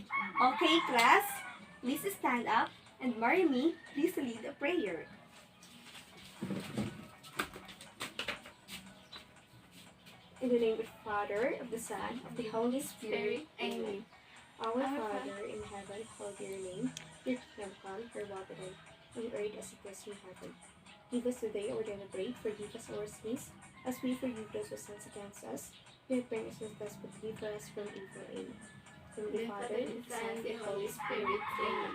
Okay, class, please stand up and Marimi, please lead a prayer. In the name of the Father, of the Son, of the Holy Spirit. Amen. Our Father in heaven, hallowed be your name. Your kingdom come, your will be done on earth as it is in heaven. Give us today our daily bread, forgive us our sins, as we forgive those who sin against us. We bring us with us, but deliver us from evil. Amen. In the Father, and the Son, and the Holy Spirit. Amen.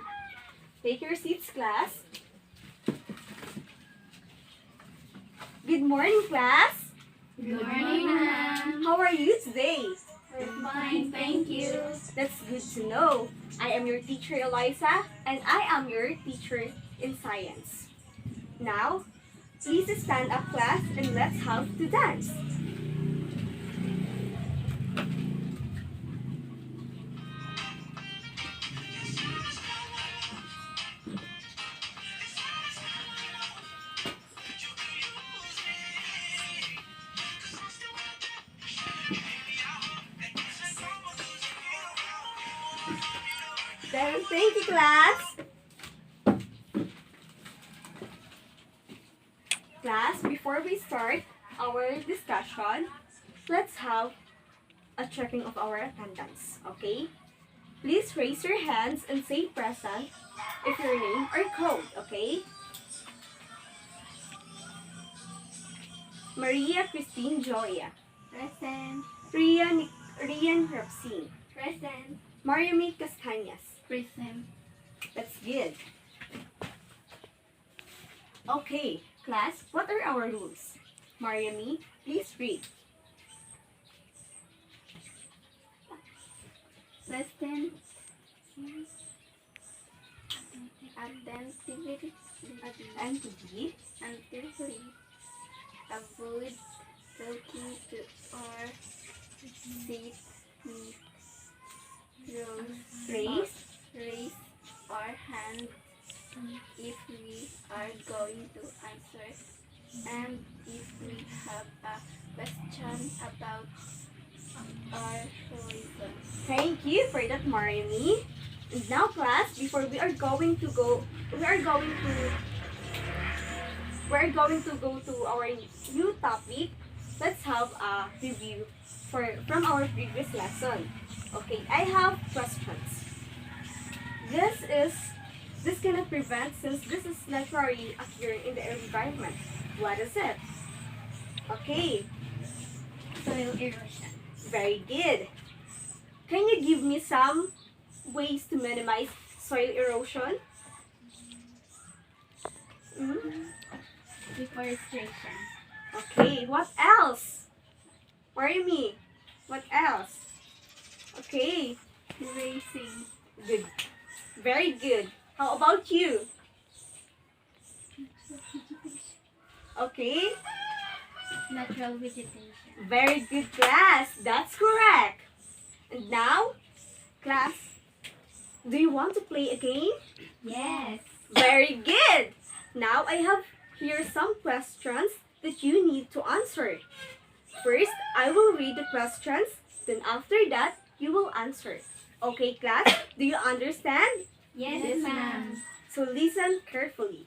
Take your seats, class. Good morning, class. Good morning, ma'am. How are you today? We're fine, thank you. That's good to know. I am your teacher, Eliza, and I am your teacher in science. Now, please stand up, class, and let's have to dance. Then, thank you, class. Class, before we start our discussion, let's have a checking of our attendance, okay? Please raise your hands and say present if your name or code, okay? Maria Christine Joya. Present. Rian Rapsin. Present. Mariamy Castañas. Present. That's good. Okay, class, what are our rules? Mariamy, please read. Present. Attentively. Attentively. Attentively. Avoid talking to or sit with raise our hand if we are going to answer, and if we have a question about our reason. Thank you for that, Mariamy. And now, class, before we are going to go to our new topic. Let's have a review from our previous lesson. Okay, I have questions. This cannot prevent since this is naturally occurring in the environment. What is it? Okay, Soil erosion. very good. Can you give me some ways to minimize soil erosion? Deforestation. Okay, what else? Marimy, what else? Okay, Grazing. good. Very good. How about you? Okay, Natural vegetation. very good, class. That's correct. And now, class, do you want to play a game? Yes. Very good. Now I have here some questions that you need to answer. First, I will read the questions. Then after that, you will answer. Okay, class? Do you understand? Yes, ma'am. So listen carefully.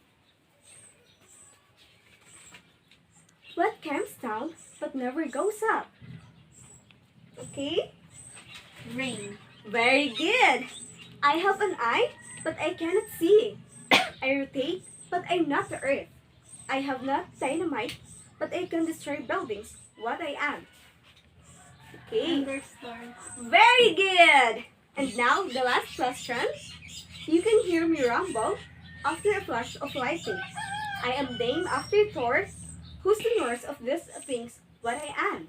What comes down but never goes up? Okay? Rain. Very good. I have an eye, but I cannot see. I rotate, but I'm not the earth. I have not dynamite, but I can destroy buildings. What I am? Okay. Thunderstorm. Very good. And now the last question. You can hear me rumble after a flash of lightning. I am named after Thor, who's the nurse of these things. What I am?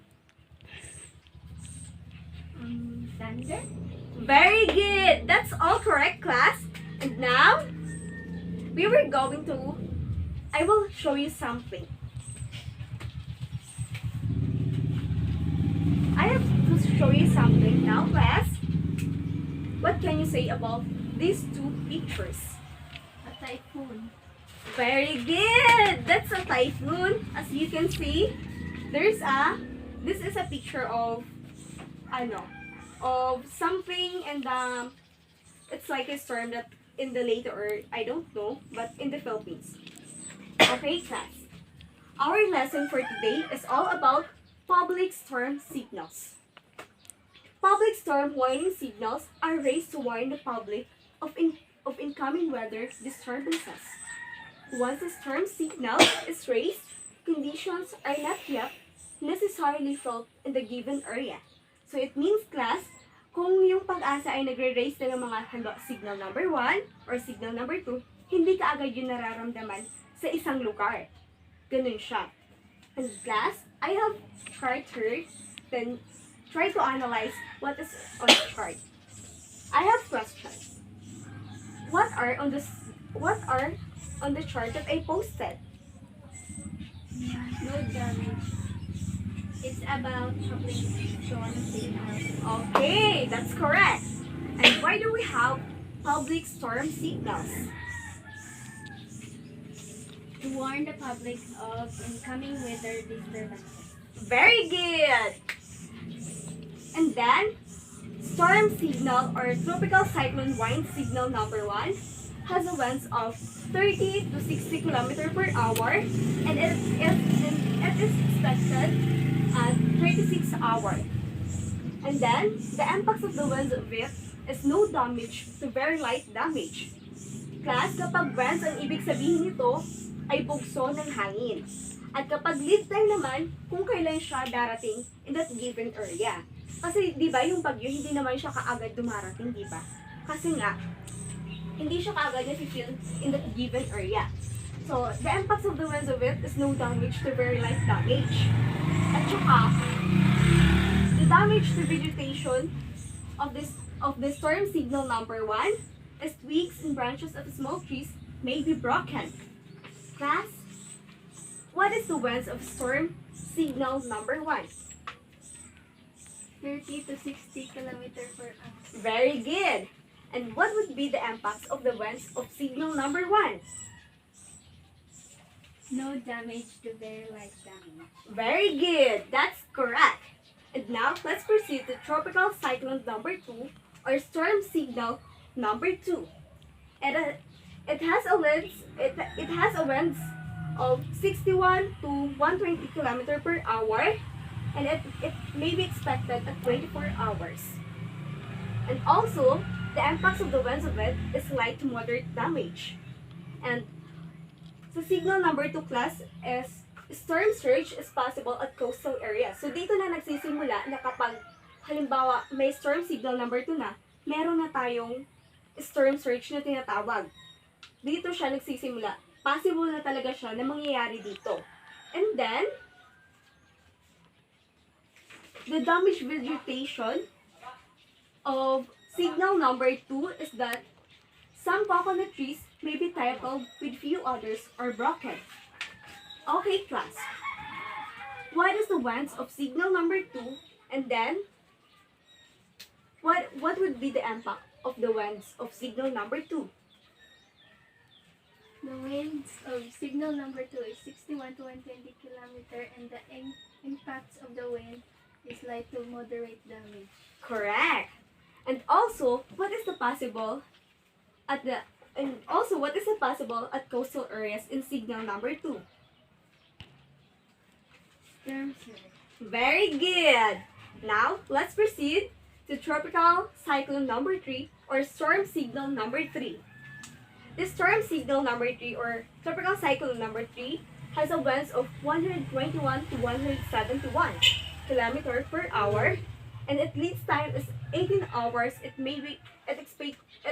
Thunder. Very good. That's all correct, class. And now I will show you something. I have to show you something now, class. What can you say about these two pictures? A typhoon. Very good. That's a typhoon. As you can see, this is a picture of, of something in the it's like a storm that in the later, or I don't know, but in the Philippines. Okay, class. Our lesson for today is all about public storm signals. Public storm warning signals are raised to warn the public of incoming weather disturbances. Once a storm signal is raised, conditions are not yet necessarily felt in the given area. So it means, class, kung yung pag-asa ay nagre-raise na ng mga signal number 1 or signal number 2, hindi ka agad yung nararamdaman sa isang lugar. Ganun siya. And class, I have chart here, then try to analyze what is on the chart. I have questions. What are on the chart that I posted? No damage. It's about public storm signals. Okay, that's correct. And why do we have public storm signals? To warn the public of incoming weather disturbances. Very good. And then, storm signal or tropical cyclone wind signal number 1 has a winds of 30 to 60 km per hour, and it is expected at 36 hours. And then, the impact of the winds of it is no damage to very light damage. Class, kapag winds, ang ibig sabihin nito ay bugso ng hangin. At kapag lead time naman, kung kailan siya darating in that given area. Kasi, di ba, yung bagyo, hindi naman siya kaagad dumarating, di ba? Kasi nga, hindi siya kaagad na-feel in that given area. So, the impacts of the winds of it is no damage to very light damage. At saka, the damage to vegetation of the storm signal number 1 is twigs and branches of small trees may be broken. Class, what is the winds of storm signal number 1? 30 to 60 km per hour. Very good. And what would be the impacts of the winds of signal number 1? No damage to very light damage. Very good. That's correct. And now, let's proceed to tropical cyclone number 2 or storm signal number 2. It has a winds of 61 to 120 km per hour, and it may be expected at 24 hours. And also, the impacts of the winds of it is light to moderate damage. And so signal number 2, class, is storm surge is possible at coastal areas. So dito na nagsisimula na kapag halimbawa may storm signal number 2 na, meron na tayong storm surge na tinatawag. Dito siya nagsisimula. Possible na talaga siya na mangyayari dito. And then, the damaged vegetation of signal number 2 is that some coconut trees may be tackled with few others are broken. Okay, class. What is the winds of signal number 2? And then, what would be the impact of the winds of signal number 2? The winds of signal number 2 is 61 to 120 km, and the impacts of the wind is light to moderate damage. Correct. And also, what is the possible at coastal areas in signal number 2? Storm surge. Very good. Now, let's proceed to tropical cyclone number 3 or storm signal number 3. The storm signal number 3 or tropical cyclone number 3 has a winds of 121 to 171 km per hour, and its lead time is 18 hours. It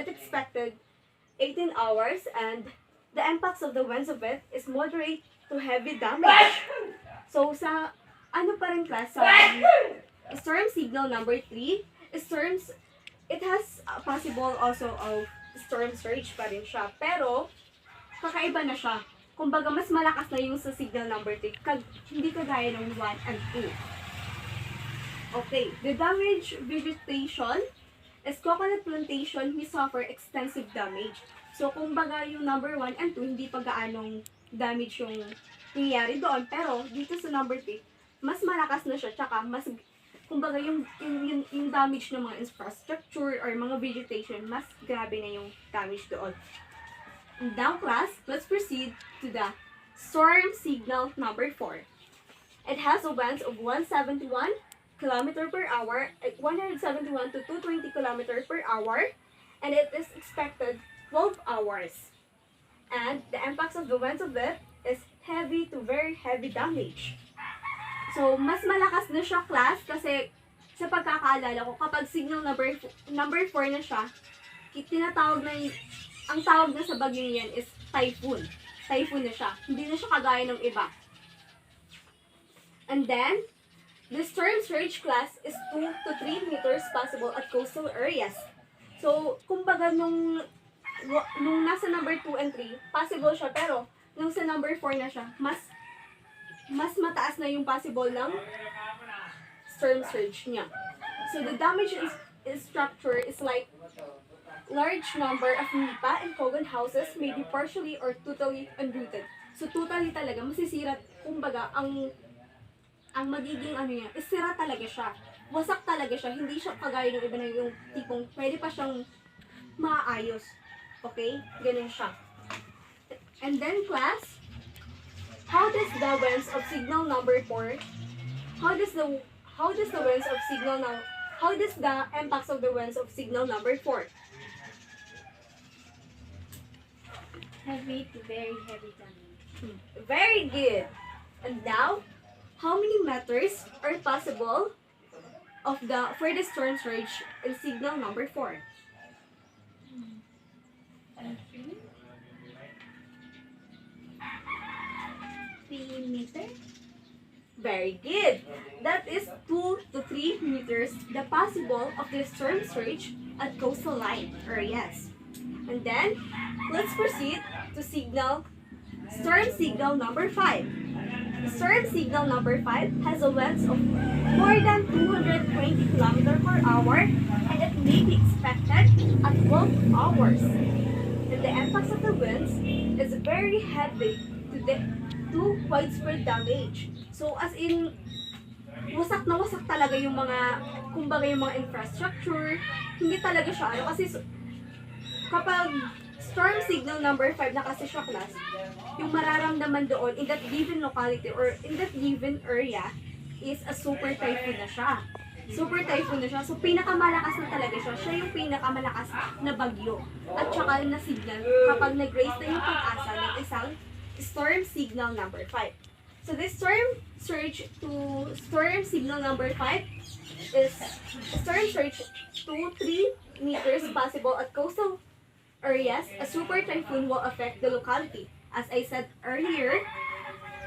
expected 18 hours, and the impacts of the winds of it is moderate to heavy damage. So sa ano pa rin, class, sa storm signal number 3, it has a possible also of storm surge pa rin siya. Pero, kakaiba na siya. Kumbaga, mas malakas na yung sa signal number 3. Hindi kagaya ng 1 and 2. Okay, the damaged vegetation is coconut plantation may suffer extensive damage. So, kumbaga, yung number 1 and 2, hindi pa gaanong damage yung nangyayari doon. Pero, dito sa number 3, mas malakas na siya. Tsaka, kumbaga yung damage ng mga infrastructure or mga vegetation, mas grabe na yung damage doon. And now class, let's proceed to the storm signal number 4. It has a winds of 171 km per hour, 171 to 220 km per hour, and it is expected 12 hours. And the impacts of the winds of it is heavy to very heavy damage. So, mas malakas na siya, class, kasi sa pagkakaalala ko, kapag signal number 4 na siya, tinatawag na ang tawag na sa bagyo yan is typhoon. Typhoon na siya. Hindi na siya kagaya ng iba. And then, the storm surge class is 2 to 3 meters possible at coastal areas. So, kumbaga nung nasa number 2 and 3, possible siya, pero nung sa number 4 na siya, mas mataas na yung possible ng storm surge niya. So, the damage structure is like large number of nipa and kogan houses may be partially or totally unrooted. So, totally talaga, masisira, kumbaga, ang magiging niya, isira talaga siya. Wasak talaga siya. Hindi siya kagaya ng iba na yung tipong pwede pa siyang maayos. Okay? Ganun siya. And then, class, how does the winds of signal number 4, how does the impacts of the winds of signal number 4? Heavy to very heavy damage. Very good. And now, how many meters are possible for the storm surge in signal number 4? 3 meters. Very good. That is 2 to 3 meters the possible of the storm surge at coastal line areas. And then, let's proceed to storm signal number 5. Storm signal number 5 has a winds of more than 220 km per hour, and it may be expected at 12 hours. And the impacts of the winds is very heavy to widespread damage. So, as in, wasak na wasak talaga yung kumbaga yung mga infrastructure. Hindi talaga siya, kasi kapag storm signal number 5 na kasi siya, class, yung mararamdaman doon in that given locality or in that given area is a super typhoon na siya. Super typhoon na siya. So, pinakamalakas na talaga siya. Siya yung pinakamalakas na bagyo. At saka na signal kapag nag-raise na yung pag-asa ng isang storm signal number 5. So, this storm surge to storm signal number 5 is storm surge to 3 meters possible at coastal areas. A super typhoon will affect the locality. As I said earlier,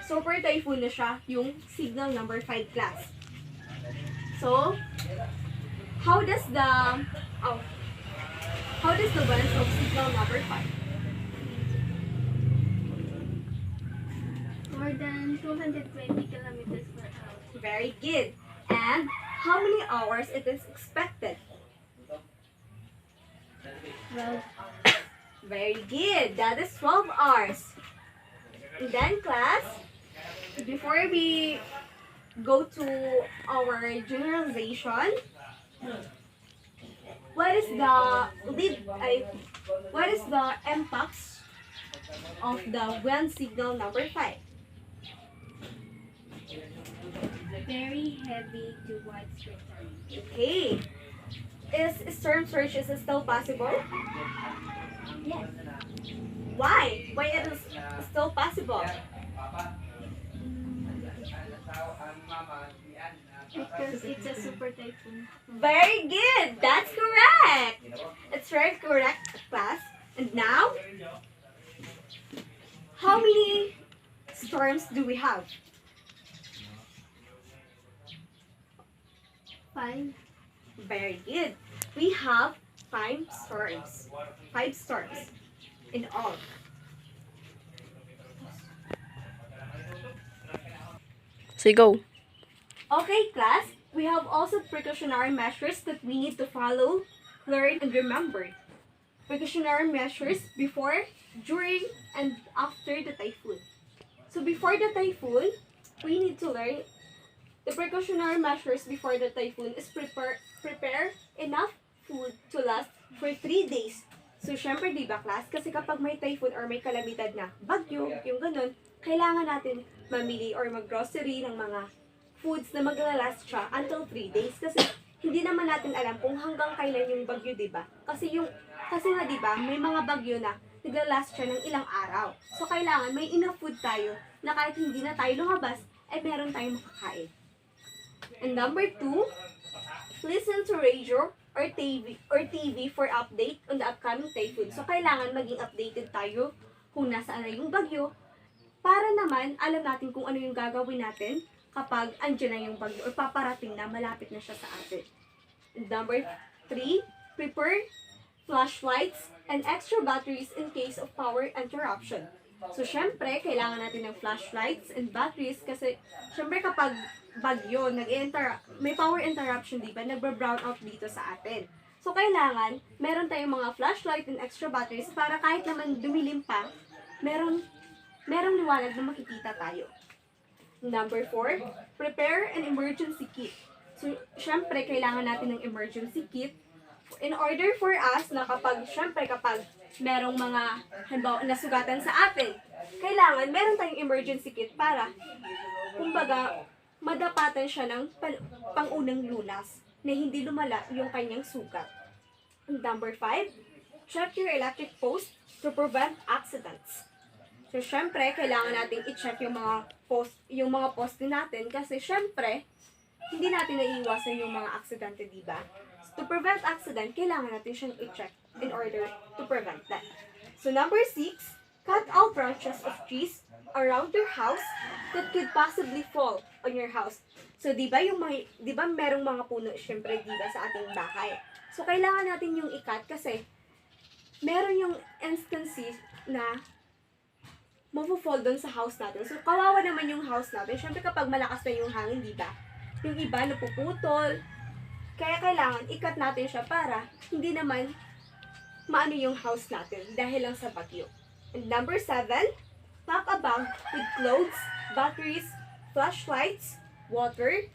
super typhoon na siya yung signal number 5 class. So, how does the winds of signal number 5? More than 220 kilometers per hour. Very good. And how many hours it is expected? Well, Very good. That is 12 hours. And then, class, before we go to our generalization, what is the impacts of the wind signal number 5? very heavy to widespread damage. Okay. Is storm surge still possible? Yes. Why? Why it is still possible? Because it's a super typhoon. Very good. That's correct. It's very correct, class. And now, how many storms do we have? 5. Very good. We have 5 storms. 5 storms in all. So go. Okay, class. We have also precautionary measures that we need to follow, learn, and remember. Precautionary measures before, during, and after the typhoon. So before the typhoon, we need to learn The precautionary measures before the typhoon is prepare enough food to last for 3 days. So, syempre, di ba, class? Kasi kapag may typhoon or may kalamidad na bagyo, yung ganun, kailangan natin mamili or mag-grocery ng mga foods na maglalast siya until 3 days. Kasi, hindi naman natin alam kung hanggang kailan yung bagyo, di ba? Kasi nga, di ba, may mga bagyo na naglalast siya ng ilang araw. So, kailangan may enough food tayo na kahit hindi na tayo lumabas, ay meron tayong makakain. And number 2, listen to radio or TV for update on the upcoming typhoon. So, kailangan maging updated tayo kung nasaan na yung bagyo para naman alam natin kung ano yung gagawin natin kapag andyan na yung bagyo or paparating na, malapit na siya sa atin. And number 3, prepare flashlights and extra batteries in case of power interruption. So, syempre, kailangan natin ng flashlights and batteries kasi, syempre, kapag bagyo, may power interruption, di ba? Nagba-brown out dito sa atin. So, kailangan, meron tayong mga flashlight and extra batteries para kahit naman dumilim pa, merong liwanag na makikita tayo. Number 4, prepare an emergency kit. So, syempre, kailangan natin ng emergency kit in order for us na kapag merong mga halimbawa nasugatan sa atin, kailangan meron tayong emergency kit para kumbaga madapatan siya ng pangunang lunas na hindi lumala yung kanyang sugat. And number 5, check your electric post to prevent accidents. So syempre kailangan nating i-check yung mga poste natin kasi syempre hindi natin naiiwasan yung mga aksidente, di ba? To prevent accident, kailangan natin siyang i-check in order to prevent that. So, number 6, cut out branches of trees around your house that could possibly fall on your house. So, di ba merong mga puno, syempre, di ba, sa ating bahay. So, kailangan natin yung i-cut kasi meron yung instances na mafo-fall doon sa house natin. So, kawawa naman yung house natin. Syempre, kapag malakas na yung hangin, di ba? Yung iba, napuputol. Kaya kailangan i-cut natin siya para hindi naman maano yung house natin dahil lang sa bagyo. And number 7, pack a bag with clothes, batteries, flashlights, water,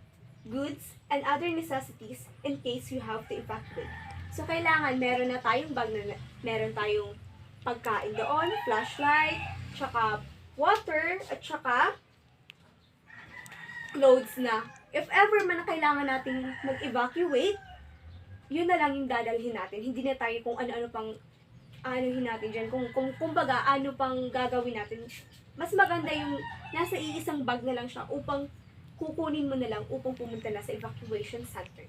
goods, and other necessities in case you have to evacuate. So, kailangan meron na tayong bag na meron tayong pagkain doon, flashlight, tsaka water, at tsaka clothes na if ever man na kailangan nating mag-evacuate, yun na lang yung dadalhin natin. Hindi na tayo kung ano-ano pang anuhin natin dyan. Kumbaga, ano pang gagawin natin. Mas maganda yung nasa iisang bag na lang siya upang kukunin mo na lang upang pumunta na sa evacuation center.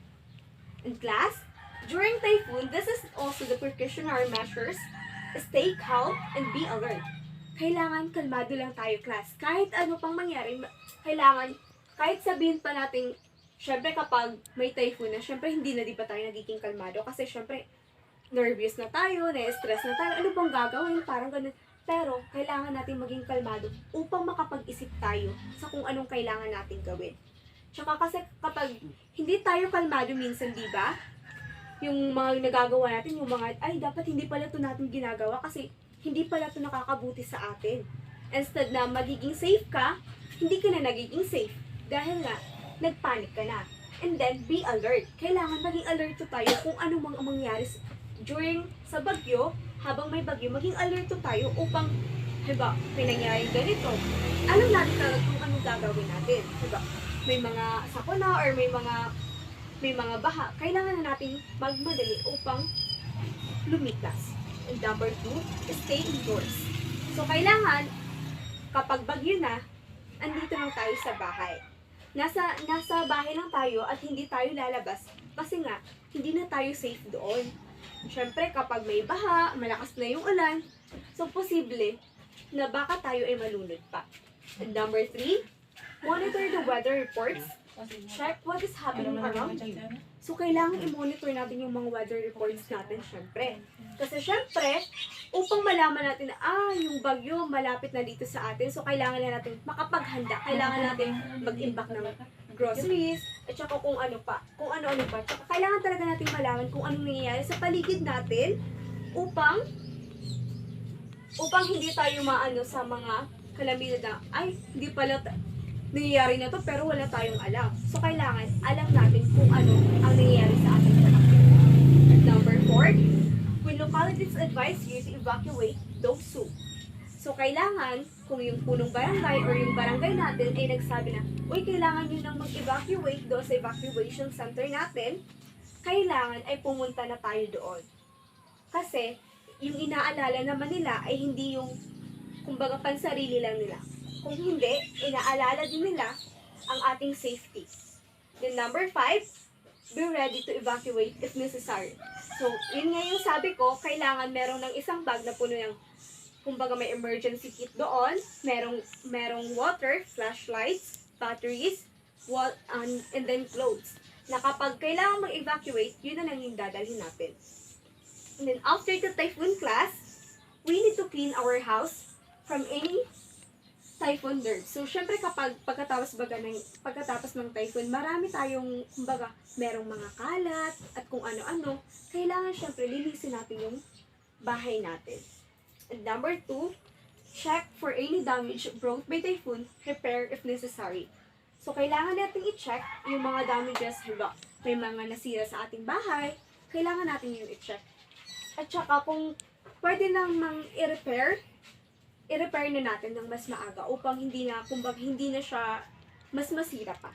And class, during typhoon, this is also the precautionary measures. Stay calm and be alert. Kailangan kalmado lang tayo, class. Kahit ano pang mangyari, kahit sabihin pa natin, syempre kapag may typhoon na, syempre hindi na di ba tayo nagiging kalmado kasi syempre nervous na tayo, na-stress na tayo, ano bang gagawin, parang ganun. Pero kailangan natin maging kalmado upang makapag-isip tayo sa kung anong kailangan natin gawin. Tsaka kasi kapag hindi tayo kalmado minsan, di ba? Yung mga nagagawa natin, yung mga, ay dapat hindi pala ito natin ginagawa kasi hindi pala ito nakakabuti sa atin. Instead na magiging safe ka, hindi ka na nagiging safe. Dahil nga, nagpanic ka na. And then, be alert. Kailangan maging alert tayo kung ano mang mangyari during sa bagyo, habang may bagyo, maging alert tayo upang, diba, may nangyari ganito. Alam natin talaga kung anong gagawin natin. Diba, may mga sakuna or may mga baha. Kailangan na natin magmadali upang lumikas. And number 2, stay indoors. So, kailangan, kapag bagyo na, andito lang tayo sa bahay. Nasa bahay lang tayo at hindi tayo lalabas kasi nga, hindi na tayo safe doon. Siyempre, kapag may baha, malakas na yung ulan, so posible na baka tayo ay malunod pa. And number 3, monitor the weather reports. Check what is happening around you. So, kailangan i-monitor natin yung mga weather reports natin, syempre. Kasi syempre, upang malaman natin na, yung bagyo malapit na dito sa atin, so kailangan na natin makapaghanda. Kailangan natin mag-imbak ng groceries, at saka kung ano pa. Tsaka kailangan talaga natin malaman kung anong nangyayari sa paligid natin upang hindi tayo maano sa mga kalamidad na, nangyayari na to pero wala tayong alam. So, kailangan alam natin kung ano ang nangyayari sa ating barangay. Number 4, when localities advise you to evacuate, don't sue. So, kailangan, kung yung punong barangay or yung barangay natin ay nagsabi na, uy, kailangan nyo nang mag-evacuate doon sa evacuation center natin, kailangan ay pumunta na tayo doon. Kasi, yung inaalala naman nila ay hindi yung, kumbaga, pansarili lang nila. Kung hindi, inaalala din nila ang ating safety. Then number 5, be ready to evacuate if necessary. So, yun nga yung sabi ko, kailangan merong ng isang bag na puno ng, kumbaga may emergency kit doon, merong water, flashlights, batteries, and then clothes. Na kapag kailangan mag-evacuate, yun na lang yung dadalhin natin. And then after the typhoon class, we need to clean our house from any typhoon dirt. So, syempre pagkatapos ng typhoon, marami tayong, kumbaga, merong mga kalat at kung ano-ano. Kailangan syempre linisin natin yung bahay natin. And number 2, check for any damage brought by typhoon, repair if necessary. So, kailangan natin i-check yung mga damages, diba? May mga nasira sa ating bahay, kailangan natin yung i-check. At saka kung pwede namang i-repair na natin ng mas maaga upang hindi na siya mas masira pa.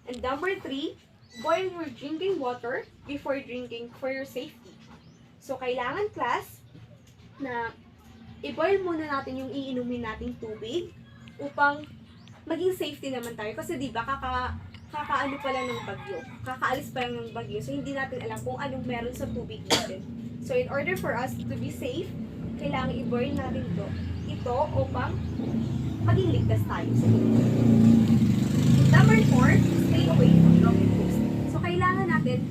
And number 3, boil your drinking water before drinking for your safety. So, kailangan class na i-boil muna natin yung iinumin nating tubig upang maging safety naman tayo. Kasi diba, kakaano pa lang ng bagyo. Kakaalis pa lang ng bagyo. So, hindi natin alam kung anong meron sa tubig natin. So, in order for us to be safe, kailangan i-boil natin ito upang maging ligtas tayo sa tubig. Number 4, stay away from broken posts. So, kailangan natin,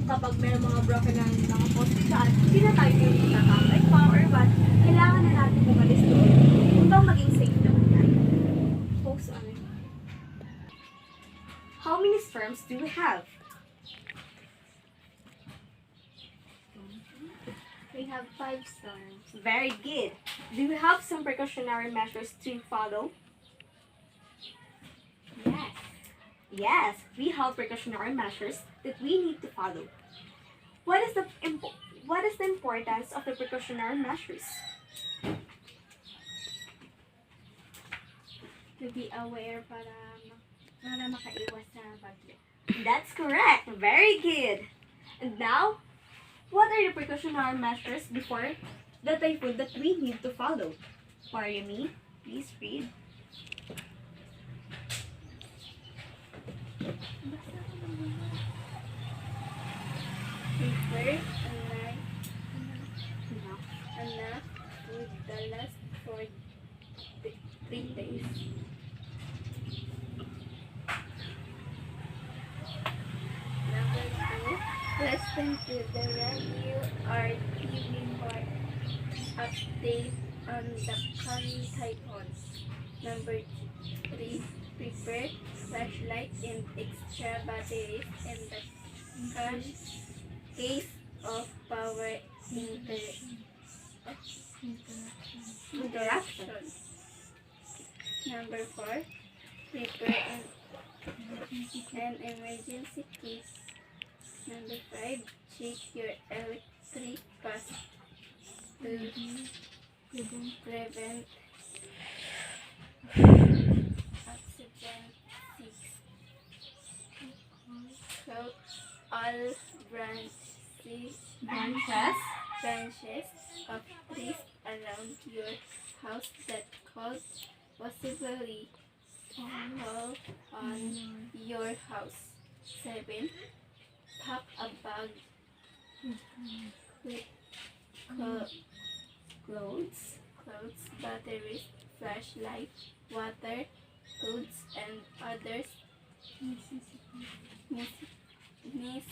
kapag may mga broken ng mga posts dyan, hindi na tayo yung magkakakay pa or what, kailangan na natin umalis doon upang maging safe naman tayo. Post on it. How many sperms do we have? We have 5 stars. Very good. Do we have some precautionary measures to follow? Yes. Yes, we have precautionary measures that we need to follow. What is the importance of the precautionary measures? To be aware para makaiwas sa bagyo. That's correct. Very good. And now, what are the precautionary measures before the typhoon that we need to follow? Mariamy, please read. Prepare enough food that lasts for 3 days. Number 2, listen to the radio or TV for update on the coming typhoon. Number 3, prepare flashlight and extra batteries in the case of power interruption. Number 4, prepare an emergency kit. Number 5, check your electric pass to prevent accident. 6, coat all branches of trees around your house that could possibly fall on your house. 7, pack a bag with clothes, batteries, flashlight, water, foods, and other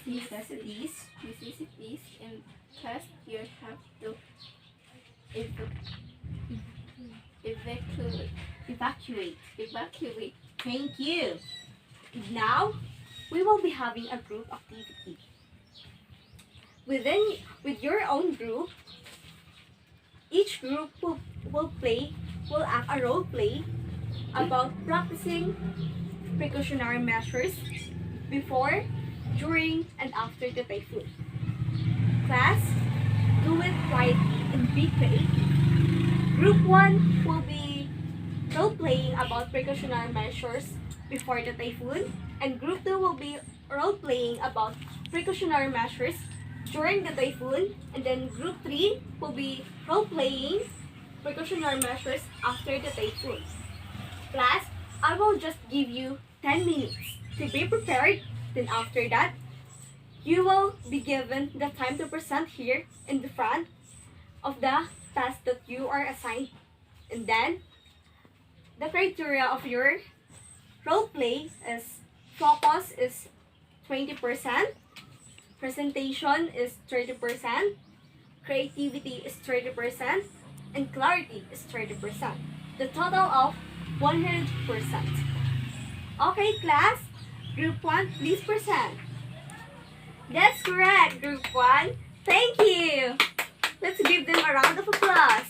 necessities in case you have to evacuate. Thank you. Now, we will be having a group activity. With your own group, each group will act a role play about practicing precautionary measures before, during, and after the typhoon. Class, do it quietly and be creative. Group 1 will be role-playing about precautionary measures before the typhoon, and Group 2 will be role-playing about precautionary measures during the typhoon, and then Group 3 will be role-playing precautionary measures after the typhoon. Class, I will just give you 10 minutes to be prepared. Then after that, you will be given the time to present here in the front of the task that you are assigned. And then, the criteria of your role play is focus is 20%, presentation is 30%, creativity is 30%, and clarity is 30%. The total of 100%. Okay, class, group 1, please present. That's correct, group 1. Thank you. Let's give them a round of applause.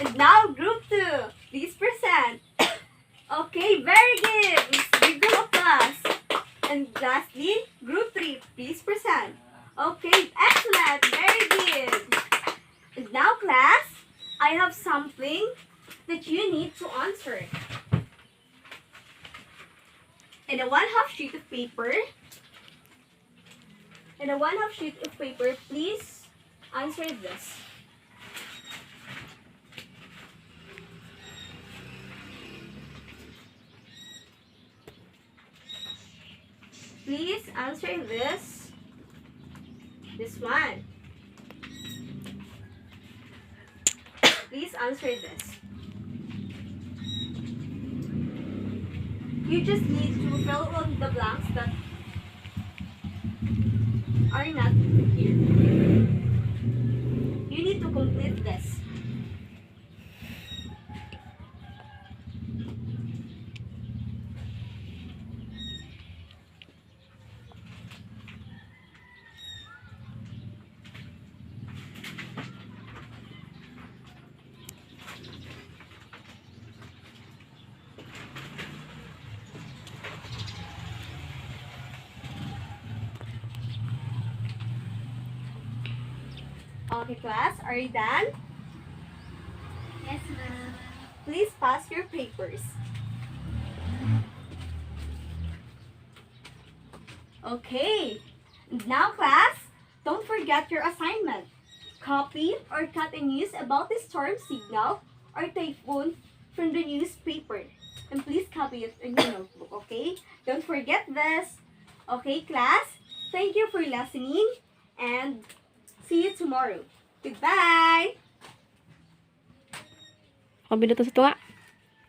And now, group 2, please present. Okay, very good. Let's give them applause. And lastly, group 3, please present. Okay, excellent. Very good. And now, class, I have something that you need to answer. And a 1/2 sheet of paper. And a 1/2 sheet of paper, please answer this. Please answer this. This one. Please answer this. You just need to fill in the blanks that are not here. You need to complete this. Okay, class, are you done? Yes, ma'am. Please pass your papers. Okay, now class, don't forget your assignment. Copy or cut a news about the storm signal or typhoon from the newspaper. And please copy it in your notebook, okay? Don't forget this. Okay, class, thank you for listening and see you tomorrow. Goodbye! Kabila to sa tunga.